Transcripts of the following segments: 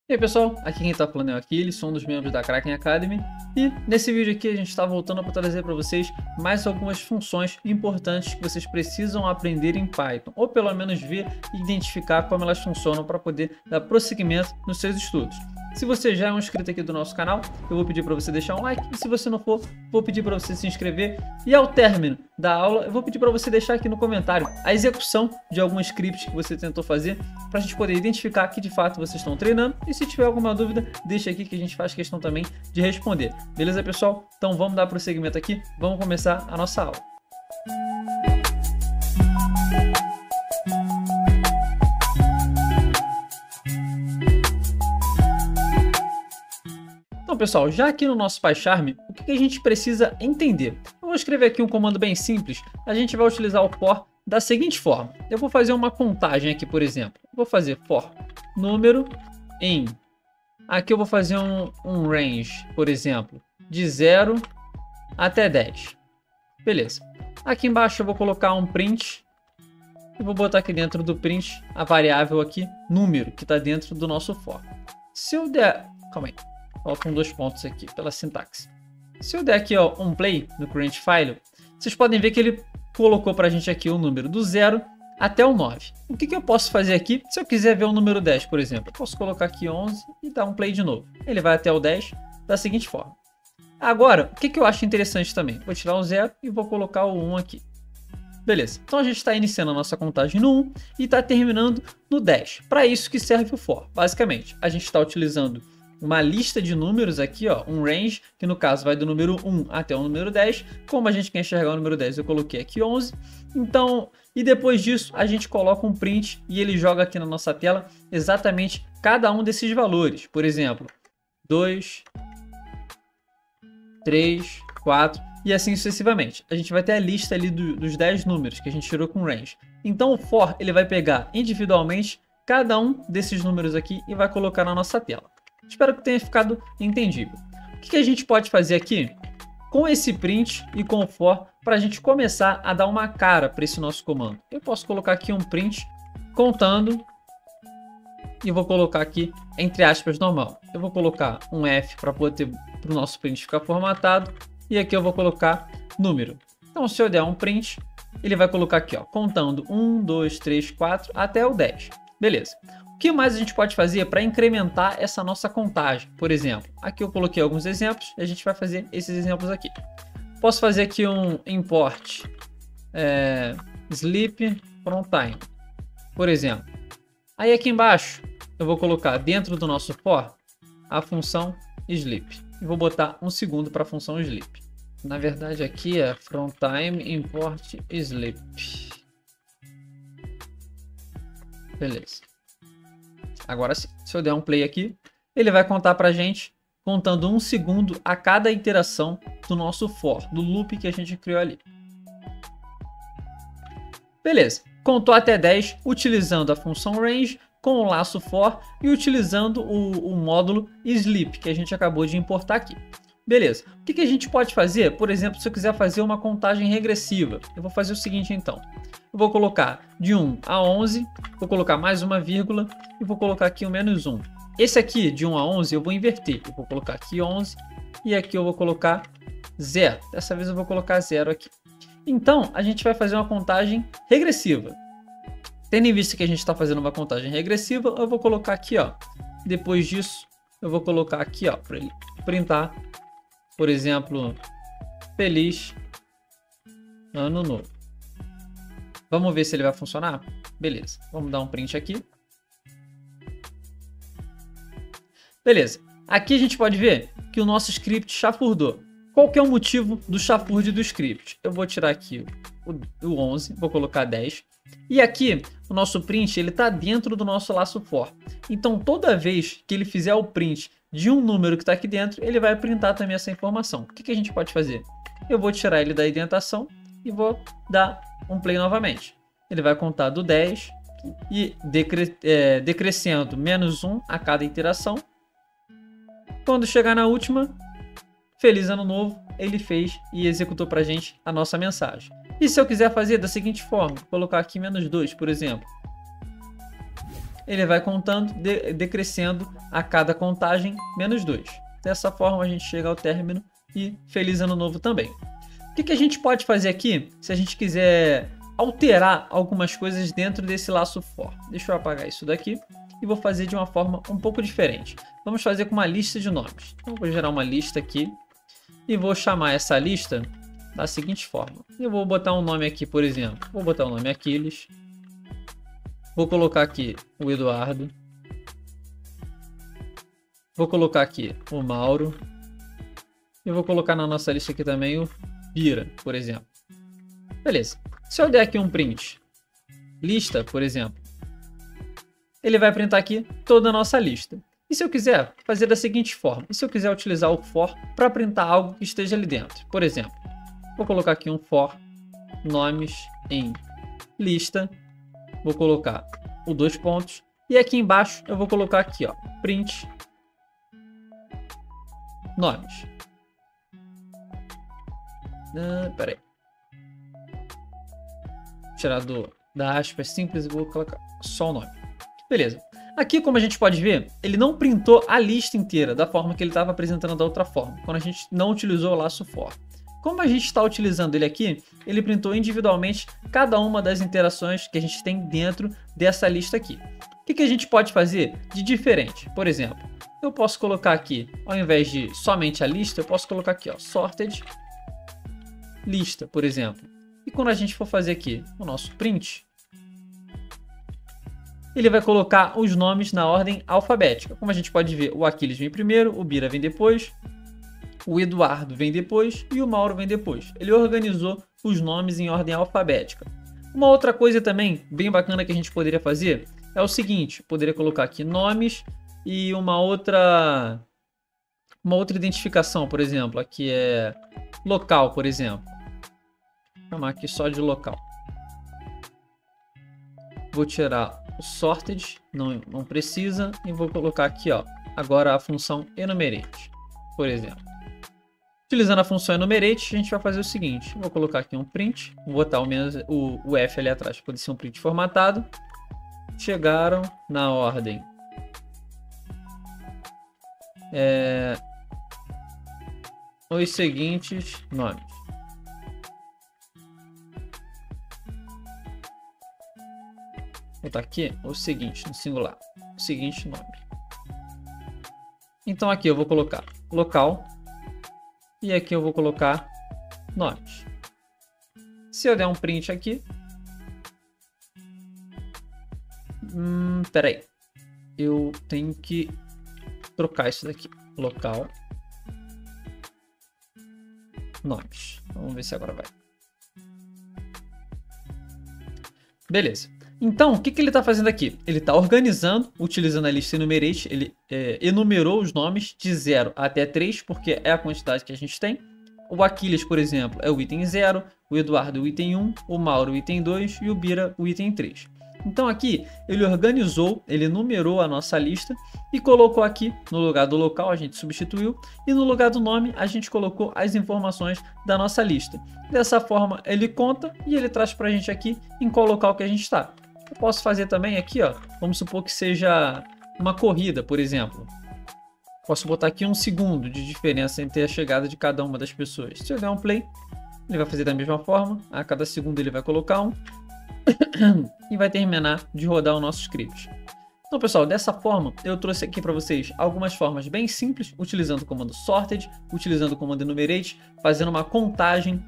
E aí pessoal, aqui quem está falando é o Aquiles, sou um dos membros da Kraken Academy e nesse vídeo aqui a gente está voltando para trazer para vocês mais algumas funções importantes que vocês precisam aprender em Python, ou pelo menos ver e identificar como elas funcionam para poder dar prosseguimento nos seus estudos. Se você já é um inscrito aqui do nosso canal, eu vou pedir para você deixar um like, e se você não for, vou pedir para você se inscrever. E ao término da aula, eu vou pedir para você deixar aqui no comentário a execução de algum script que você tentou fazer, para a gente poder identificar que de fato vocês estão treinando. E se tiver alguma dúvida, deixa aqui que a gente faz questão também de responder. Beleza, pessoal? Então vamos dar prosseguimento aqui, vamos começar a nossa aula. Então, pessoal, já aqui no nosso PyCharm, o que a gente precisa entender? Eu vou escrever aqui um comando bem simples. A gente vai utilizar o for da seguinte forma. Eu vou fazer uma contagem aqui, por exemplo. Eu vou fazer for número em... Aqui eu vou fazer um range, por exemplo, de 0 até 10. Beleza. Aqui embaixo eu vou colocar um print. E vou botar aqui dentro do print a variável aqui, número, que está dentro do nosso for. Se eu der... Calma aí. Faltam 2 pontos aqui pela sintaxe. Se eu der aqui ó, um play no current file, vocês podem ver que ele colocou para a gente aqui o número do 0 até o 9. O que eu posso fazer aqui? Se eu quiser ver o número 10, por exemplo, eu posso colocar aqui 11 e dar um play de novo. Ele vai até o 10 da seguinte forma. Agora, o que eu acho interessante também? Vou tirar o 0 e vou colocar o 1 aqui. Beleza, então a gente está iniciando a nossa contagem no 1 e está terminando no 10. Para isso que serve o for. Basicamente, a gente está utilizando uma lista de números aqui, ó, um range, que no caso vai do número 1 até o número 10. Como a gente quer enxergar o número 10, eu coloquei aqui 11. Então, e depois disso, a gente coloca um print e ele joga aqui na nossa tela exatamente cada um desses valores. Por exemplo, 2, 3, 4 e assim sucessivamente. A gente vai ter a lista ali dos 10 números que a gente tirou com range. Então, o for ele vai pegar individualmente cada um desses números aqui e vai colocar na nossa tela. Espero que tenha ficado entendível. O que a gente pode fazer aqui com esse print e com o for para a gente começar a dar uma cara para esse nosso comando? Eu posso colocar aqui um print contando e vou colocar aqui entre aspas normal. Eu vou colocar um F para poder para o nosso print ficar formatado e aqui eu vou colocar número. Então se eu der um print, ele vai colocar aqui ó, contando 1, 2, 3, 4 até o 10. Beleza. O que mais a gente pode fazer para incrementar essa nossa contagem? Por exemplo, aqui eu coloquei alguns exemplos e a gente vai fazer esses exemplos aqui. Posso fazer aqui um import sleep from time, por exemplo. Aí aqui embaixo eu vou colocar dentro do nosso for a função sleep. E vou botar um segundo para a função sleep. Na verdade aqui é from time import sleep. Beleza. Agora sim, se eu der um play aqui, ele vai contar para a gente, contando 1 segundo a cada iteração do nosso for, do loop que a gente criou ali. Beleza, contou até 10 utilizando a função range com o laço for e utilizando o módulo sleep que a gente acabou de importar aqui. Beleza, o que a gente pode fazer? Por exemplo, se eu quiser fazer uma contagem regressiva, eu vou fazer o seguinte então. Eu vou colocar de 1 a 11, vou colocar mais uma vírgula e vou colocar aqui o menos 1. Esse aqui, de 1 a 11, eu vou inverter. Eu vou colocar aqui 11 e aqui eu vou colocar 0. Dessa vez eu vou colocar 0 aqui. Então, a gente vai fazer uma contagem regressiva. Tendo em vista que a gente está fazendo uma contagem regressiva, eu vou colocar aqui, ó. Depois disso, eu vou colocar aqui, ó, para ele printar, por exemplo, feliz ano novo. Vamos ver se ele vai funcionar? Beleza, vamos dar um print aqui. Beleza, aqui a gente pode ver que o nosso script chafurdou. Qual que é o motivo do chafurde do script? Eu vou tirar aqui o 11, vou colocar 10. E aqui, o nosso print ele está dentro do nosso laço for. Então, toda vez que ele fizer o print de um número que está aqui dentro, ele vai printar também essa informação. O que a gente pode fazer? Eu vou tirar ele da indentação e vou dar um play novamente. Ele vai contar do 10 e decrescendo menos 1 a cada iteração. Quando chegar na última, feliz ano novo, ele fez e executou para a gente a nossa mensagem. E se eu quiser fazer da seguinte forma, colocar aqui menos 2, por exemplo. ele vai contando, decrescendo a cada contagem -2. Dessa forma a gente chega ao término e feliz ano novo também. O que a gente pode fazer aqui se a gente quiser alterar algumas coisas dentro desse laço for? Deixa eu apagar isso daqui e vou fazer de uma forma um pouco diferente. Vamos fazer com uma lista de nomes. Então, eu vou gerar uma lista aqui e vou chamar essa lista da seguinte forma. Eu vou botar um nome aqui, por exemplo. Vou botar o nome Aquiles. Vou colocar aqui o Eduardo. Vou colocar aqui o Mauro. E vou colocar na nossa lista aqui também o Bira, por exemplo. Beleza. Se eu der aqui um print, lista, por exemplo, ele vai printar aqui toda a nossa lista. E se eu quiser fazer da seguinte forma, e se eu quiser utilizar o for para printar algo que esteja ali dentro? Por exemplo, vou colocar aqui um for nomes em lista, vou colocar o 2 pontos, e aqui embaixo eu vou colocar aqui, ó, print nomes. Peraí. Tirar da aspas simples e vou colocar só o nome. Beleza. Aqui, como a gente pode ver, ele não printou a lista inteira da forma que ele estava apresentando da outra forma, quando a gente não utilizou o laço for. Como a gente está utilizando ele aqui, ele printou individualmente cada uma das interações que a gente tem dentro dessa lista aqui. O que a gente pode fazer de diferente? Por exemplo, eu posso colocar aqui, ao invés de somente a lista, eu posso colocar aqui, ó, sorted lista, por exemplo. E quando a gente for fazer aqui o nosso print, ele vai colocar os nomes na ordem alfabética. Como a gente pode ver, o Aquiles vem primeiro, o Bira vem depois, o Eduardo vem depois e o Mauro vem depois. Ele organizou os nomes em ordem alfabética. Uma outra coisa também bem bacana que a gente poderia fazer é o seguinte, poderia colocar aqui nomes e uma outra identificação, por exemplo, aqui é local, por exemplo. Vou chamar aqui só de local. Vou tirar o sorted, não precisa, e vou colocar aqui, ó, agora a função enumerate, por exemplo. Utilizando a função enumerate, a gente vai fazer o seguinte, vou colocar aqui um print, vou botar o F ali atrás para poder ser um print formatado. Chegaram na ordem os seguintes nomes. Vou botar aqui o seguinte, no singular, o seguinte nome. Então aqui eu vou colocar local e aqui eu vou colocar nomes. Se eu der um print aqui, peraí, eu tenho que trocar isso daqui, local, nomes. Vamos ver se agora vai. Beleza. Então, o que ele está fazendo aqui? Ele está organizando, utilizando a lista enumerate, ele enumerou os nomes de 0 até 3, porque é a quantidade que a gente tem. O Aquiles, por exemplo, é o item 0, o Eduardo o item 1, o Mauro o item 2 e o Bira o item 3. Então aqui ele organizou, ele numerou a nossa lista e colocou aqui no lugar do local, a gente substituiu, e no lugar do nome a gente colocou as informações da nossa lista. Dessa forma ele conta e ele traz para a gente aqui em qual local que a gente está. Eu posso fazer também aqui, ó, vamos supor que seja uma corrida, por exemplo. Posso botar aqui 1 segundo de diferença entre a chegada de cada uma das pessoas. Se eu der um play, ele vai fazer da mesma forma, a cada segundo ele vai colocar um. E vai terminar de rodar o nosso script. Então, pessoal, dessa forma eu trouxe aqui para vocês algumas formas bem simples, utilizando o comando sorted, utilizando o comando enumerate, fazendo uma contagem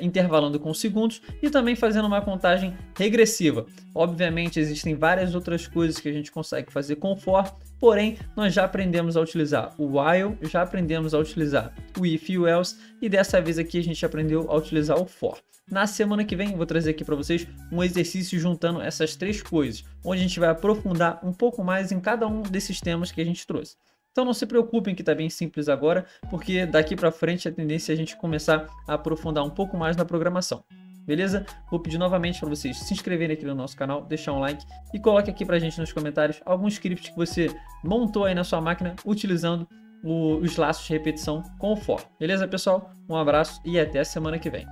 intervalando com segundos e também fazendo uma contagem regressiva. Obviamente existem várias outras coisas que a gente consegue fazer com for, porém nós já aprendemos a utilizar o while, já aprendemos a utilizar o if e o else e dessa vez aqui a gente aprendeu a utilizar o for. Na semana que vem eu vou trazer aqui para vocês um exercício juntando essas três coisas, onde a gente vai aprofundar um pouco mais em cada um desses temas que a gente trouxe. Então não se preocupem que está bem simples agora, porque daqui para frente a tendência é a gente começar a aprofundar um pouco mais na programação. Beleza? Vou pedir novamente para vocês se inscreverem aqui no nosso canal, deixar um like e coloque aqui para a gente nos comentários algum script que você montou aí na sua máquina utilizando os laços de repetição com o for. Beleza, pessoal? Um abraço e até a semana que vem.